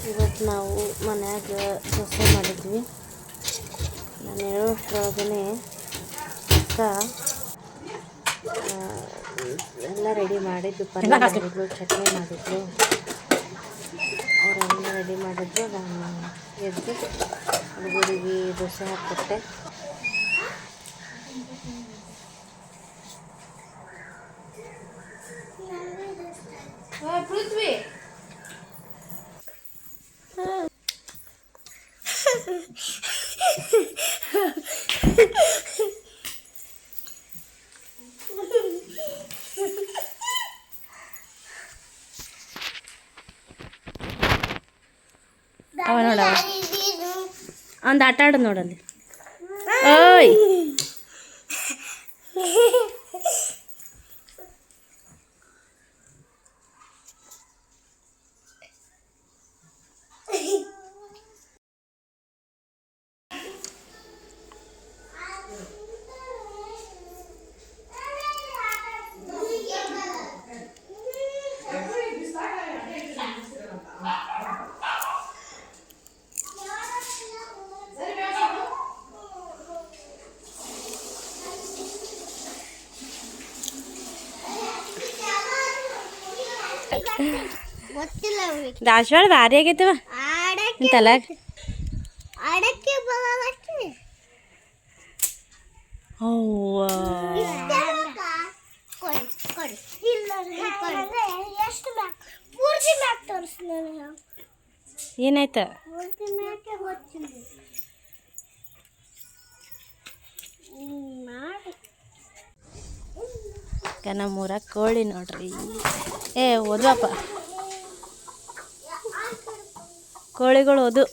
ಇವತ್ತು ನಾವು ಮನ್ಯಾಗ ದೋಸೆ ಮಾಡಿದ್ವಿ. ನಾನು ಹೇಳೋಷ್ಟ್ರೊಳಗೇ ಅಕ್ಕ ಎಲ್ಲ ರೆಡಿ ಮಾಡಿದ್ದು, ಪಲ್ಯ ಮಾಡಿದ್ರು, ಚಟ್ನಿ ಮಾಡಿದ್ರು, ಅವರೆಲ್ಲ ರೆಡಿ ಮಾಡಿದ್ರು. ನಾನು ಎದ್ದು ಹುಡುಗರಿಗೆ ದೋಸೆ ಹಾಕ್ಕೊಟ್ಟೆ. ಪೃಥ್ವಿ ಅವ ನೋಡ ಒಂದು ಆಟ ಆಡೋದು ನೋಡಲ್ಲಿ. ಓಯ್ ದಾಸವಾಳ ಭಾರಿ ಆಗೈತವ ಅಂತಲ್ಲ. ಏನಾಯ್ತ? ನಮ್ಮೂರ ಕೋಳಿ ನೋಡ್ರಿ. ಓದುವಪ್ಪ ಕೋಳಿಗಳು ಓದು.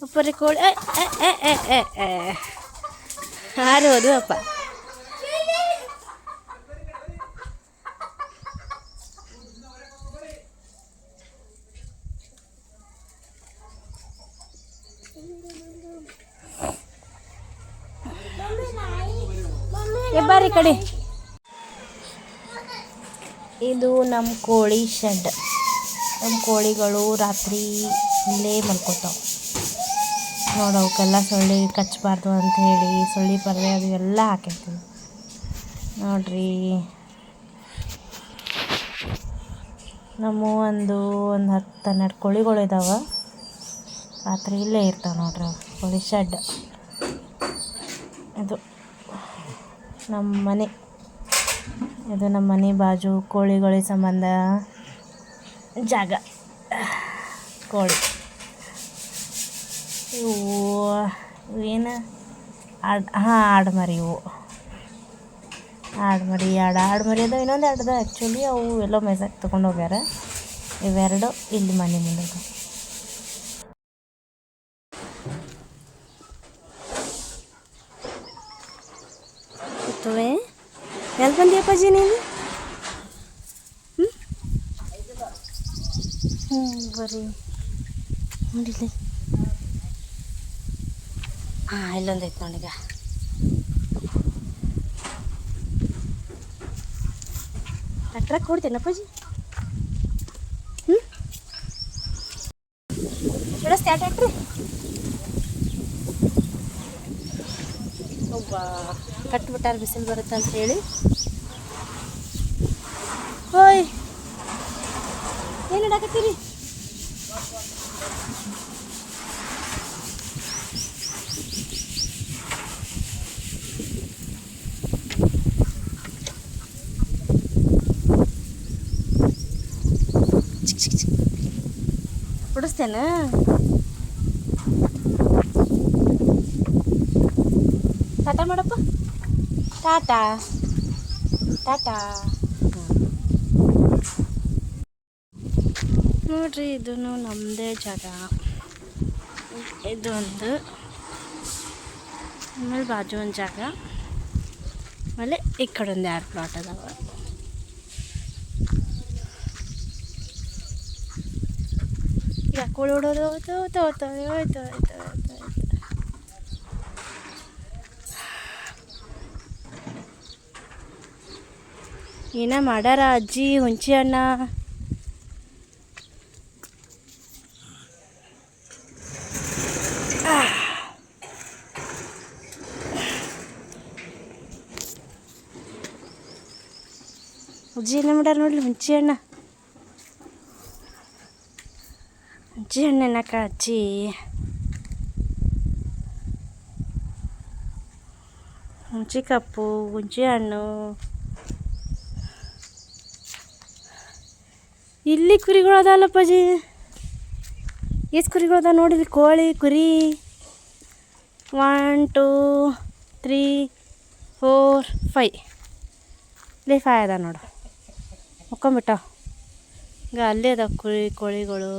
ಉಪ್ಪರಿ ಕೋಳಿ ಹಾರು ಓದುವಪ್ಪ. ಬಾರಿ ಕಡೆ ಇದು ನಮ್ಮ ಕೋಳಿ ಶೆಡ್. ನಮ್ಮ ಕೋಳಿಗಳು ರಾತ್ರಿ ಇಲ್ಲೇ ಮಲ್ಕೋತಾವೆ ನೋಡಿ. ಅವಕ್ಕೆಲ್ಲ ಸೊಳ್ಳೆ ಕಚ್ಚಬಾರ್ದು ಅಂತ ಹೇಳಿ ಸೊಳ್ಳೆ ಪರ್ದೆ ಅದು ಎಲ್ಲ ಹಾಕಿರ್ತೀವಿ ನೋಡ್ರಿ. ನಮ್ಮ ಒಂದು 10-12 ಕೋಳಿಗಳು ಇದ್ದಾವೆ. ರಾತ್ರಿ ಇಲ್ಲೇ ಇರ್ತಾವೆ ನೋಡ್ರಿ ಕೋಳಿ ಶೆಡ್. ಇದು ನಮ್ಮ ಮನೆ, ಇದು ನಮ್ಮ ಮನೆ ಬಾಜು ಕೋಳಿಗಳಿಗೆ ಸಂಬಂಧ ಜಾಗ. ಕೋಳಿ ಇವು ಏನು ಆಡು ಮರಿ. ಇವು ಆಡು ಮರಿ ಅದಾವೆ. ಇನ್ನೊಂದು 2 ಅದಾವೆ ಆ್ಯಕ್ಚುಲಿ. ಅವು ಎಲ್ಲೋ ಮೇಸಕ್ಕೆ ತೊಗೊಂಡು ಹೋಗ್ಯಾರ. ಇವೆರಡು ಇಲ್ಲಿ ಮನೆ ಮುಂದೆ ಎಲ್ಲಿ ಬಂದಿಯಪ್ಪಾಜಿ ನೀನು? ಬರ್ರಿ ನೋಡಿಲ್ಲ. ಇಲ್ಲೊಂದೈತೆ ನೋಡೀಗ. ಟ್ರ್ಯಾಕ್ಟ್ರಾಗ ಕೊಡ್ತೇನಪ್ಪಾಜಿ? ಬಿಡಿಸ್ತೀಯ ಟ್ರ್ಯಾಕ್ಟ್ರಿ? ಒಬ್ಬ ಕಟ್ಬಿಟ್ಟಾರ ಬಿಸಿಲು ಬರುತ್ತೆ ಅಂತ ಹೇಳಿ. ಓಯ್ ಏನು ಇಡಾಕತ್ತೀರಿ? ಬಿಡಿಸ್ತೇನೆ. ಟಾಟಾ ಮಾಡಪ್ಪ. ಟಾಟಾ ಟಾಟಾ. ನೋಡ್ರಿ ಇದು ನಮ್ಮದೇ ಜಾಗ. ಇದೊಂದು, ಆಮೇಲೆ ಬಾಜು ಒಂದು ಜಾಗ, ಆಮೇಲೆ ಈ ಕಡೆ ಒಂದು 2 ಪ್ಲಾಟ್ ಅದಾವೆ. ಈಗ ಕೋಳಿ ಹೊಡೋದು ಹೋಯ್ತು. ಏನ ಮಾಡ್ಯಾರ ಅಜ್ಜಿ ಹುಂಚಿ ಹಣ್ಣ. ಅಜ್ಜಿ ಏನ ಮಾಡ್ಯಾರ ನೋಡ್ಲಿ ಹುಂಚಿ ಹಣ್ಣ. ಹುಂಚಿ ಹಣ್ಣು ಏನಕ್ಕ ಅಜ್ಜಿ? ಹುಂಚಿ ಕಪ್ಪು, ಹುಂಚಿ ಹಣ್ಣು. ಇಲ್ಲಿ ಕುರಿಗಳು ಅದಾವಲ್ಲಪ್ಪಾಜಿ. ಎಷ್ಟು ಕುರಿಗಳು ಅದಾವ ನೋಡಿರಿ. ಕೋಳಿ ಕುರಿ 1 2 3 4 5 ಇಲ್ಲಿ 5 ಅದ ನೋಡು. ಮುಕ್ಕೊಂಬಿಟ್ಟಾವ. ಈಗ ಅಲ್ಲೇ ಅದಾವ ಕೋಳಿಗಳು.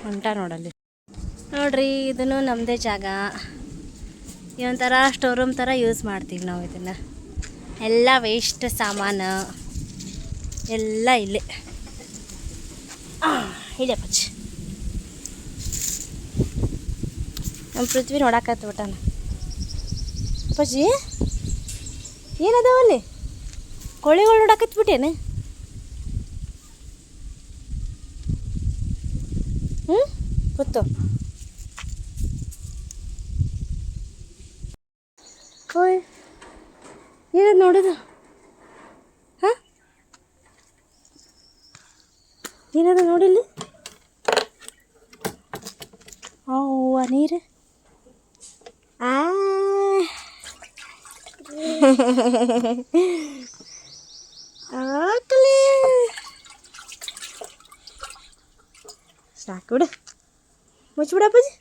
ಹೊಂಟ ನೋಡಲ್ಲಿ ನೋಡ್ರಿ. ಇದನ್ನು ನಮ್ಮದೇ ಜಾಗ. ಇದೊಂಥರ ಸ್ಟೋರ್ ರೂಮ್ ಥರ ಯೂಸ್ ಮಾಡ್ತೀವಿ ನಾವು ಇದನ್ನು. ಎಲ್ಲ ವೇಸ್ಟ್ ಸಾಮಾನು ಎಲ್ಲ ಇಲ್ಲೇ ಇದೆ ಪಚ್ಚಿ. ನಮ್ಮ ಪೃಥ್ವಿ ನೋಡಾಕತ್ತು ಬಿಟ್ಟಾನ. ಪಜ್ಜಿ ಏನದಾವಲ್ಲಿ? ಕೋಳಿಗಳು ನೋಡಾಕತ್ತು ಬಿಟ್ಟೇನೆ. ಗೊತ್ತು. ಓಯ್ ಏನದು ನೋಡೋದು? ಹಾಂ ಏನದು ನೋಡಿಲ್ಲಿ? ಅವ್ವ ನೀರು. ಆಕಲಿ ಸಾಕು ಬಿಡು. ಮುಚ್ಚಿಬಿಡಪ್ಪಾಜಿ.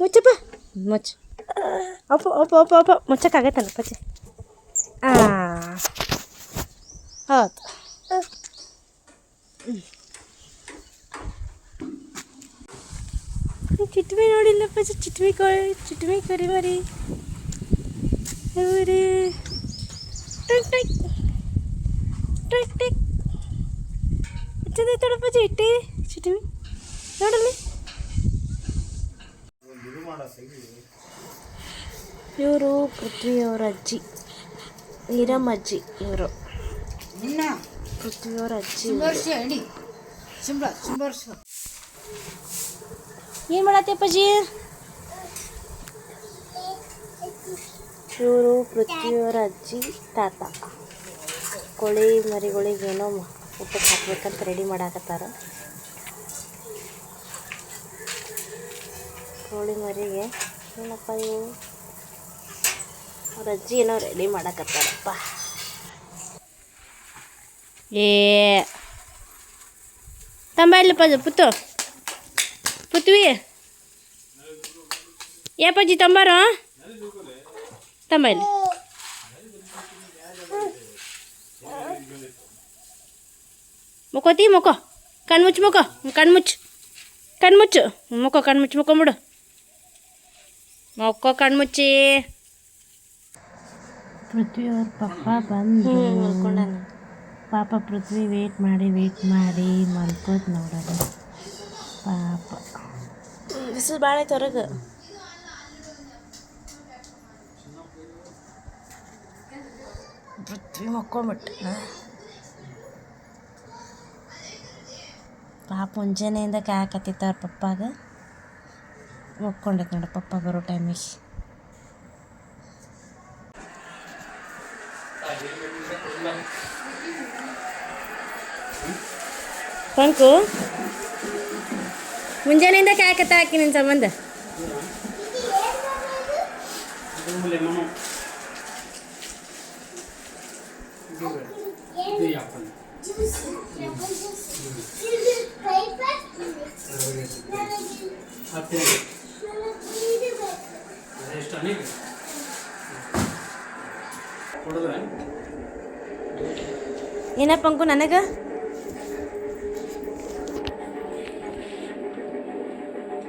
ಮುಚ್ಚಪ್ಪ ಮುಚ್ಚು. ಅಪ್ಪ ಮುಚ್ಚಕ್ಕಾಗತ್ತಲ್ಲ ಪಚ್ಚಿ. ಹೌದು. ಚಿಟ್ಮಿ ನೋಡಿಲ್ಲಪ್ಪಾಜಿ. ಚಿಟ್ಮಿ ಕರಿ ಮರಿ ಟಿಕ್ ಟಿಕ್ ಟಿಕ್ ಟಿಕ್ ಹಚ್ಚದೈತಡಪ್ಪಾಜಿ. ಇಟ್ಟಿ ಚಿಟ್ಮಿ ನೋಡಲ್ಲಿ. ಇವರು ಪೃಥ್ವಿಯವರ ಅಜ್ಜಿ, ನೀರಮ್ಮ ಅಜ್ಜಿ. ಇವರು ಪೃಥ್ವಿಯವರ ಅಜ್ಜಿ. ಏನು ಮಾಡತ್ತಪ್ಪಜ್ಜಿ? ಇವರು ಪೃಥ್ವಿಯವರ ಅಜ್ಜಿ ತಾತ. ಕೋಳಿ ಮರಿಗಳಿಗೆ ಏನೋ ಊಟಕ್ಕೆ ಹಾಕ್ಬೇಕಂತ ರೆಡಿ ಮಾಡಾಕತ್ತಾರ. ಕೋಳಿ ಮರಿಗೆ ಏನಪ್ಪ ಇವು? ಅವ್ರ ಅಜ್ಜಿ ಏನೋ ರೆಡಿ ಮಾಡಾಕತ್ತಾರಪ್ಪ. ತಂಬ ಇಲ್ಲಪ್ಪ ಪೃಥ್ವಿ. ಏಪಜ್ಜಿ ತಂಬಾರ ತಂಬ ಇಲ್ಲಿ. ಮುಕ್ಕೋತಿ ಮುಕ್ಕೋ. ಕಣ್ಮುಚ್ಚು ಮುಕ್ಕೋ. ಕಣ್ಮುಚ್ಚು ಮುಕ್ಕೋ. ಮುಕ್ಕೊಂಬಿಡು. ಮೊಕ್ಕೋ ಕಣ್ಮುಚ್ಚಿ. ಪೃಥ್ವಿಯವ್ರ ಪಪ್ಪ ಬಂದು ಪಾಪ ಪೃಥ್ವಿ ವೇಟ್ ಮಾಡಿ ಮಲ್ಕೋತ್ ನೋಡೋದು ಪಾಪ. ಬಿಸಿಲು ಭಾಳ ಐತೆ ಹೊರಗೆ. ಪೃಥ್ವಿ ಮಕ್ಕೊಂಬಿಟ್ಟು ಪಾಪ ಮುಂಜಾನೆಯಿಂದ ಕಾಯಕತ್ತಿತ್ತು ಅವ್ರ ಪಪ್ಪಾಗ. ಮಕ್ಕೊಂಡೈತೆ ನೋಡಿ ಪಪ್ಪ ಬರೋ ಟೈಮಿಗೆ. ಪಂಕು ಮುಂಜಾನೆಯಿಂದ ಕಾಯಕತ್ತ ಹಾಕಿ ನಿನ್ನ ಸಂಬಂಧ. ಏನಪ್ಪ ಅಂಕು ನನಗೆ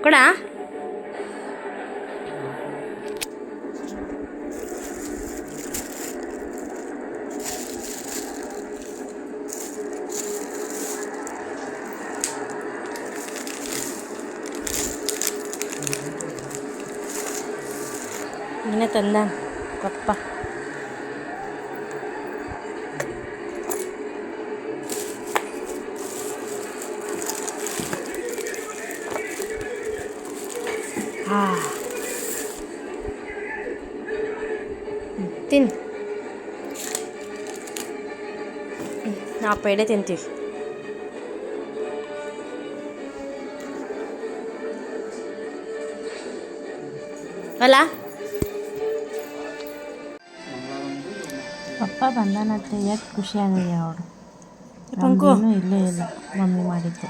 ಕೊಡ. ನೀನೇ ತಂದ ಪಪ್ಪ. ಹಾಂ ತಿನ್ನು. ನಾವು ಪೇಡೆ ತಿಂತೀವಿ. ಅಲ್ಲ ಪಪ್ಪ ಬಂದಾನಂತೆ ಎಷ್ಟು ಖುಷಿ ಆಗಿದೆ ಅವಳು. ನಮಗೇನು ಇಲ್ಲೇ ಇಲ್ಲ ಮಮ್ಮಿ ಮಾಡಿದ್ದು.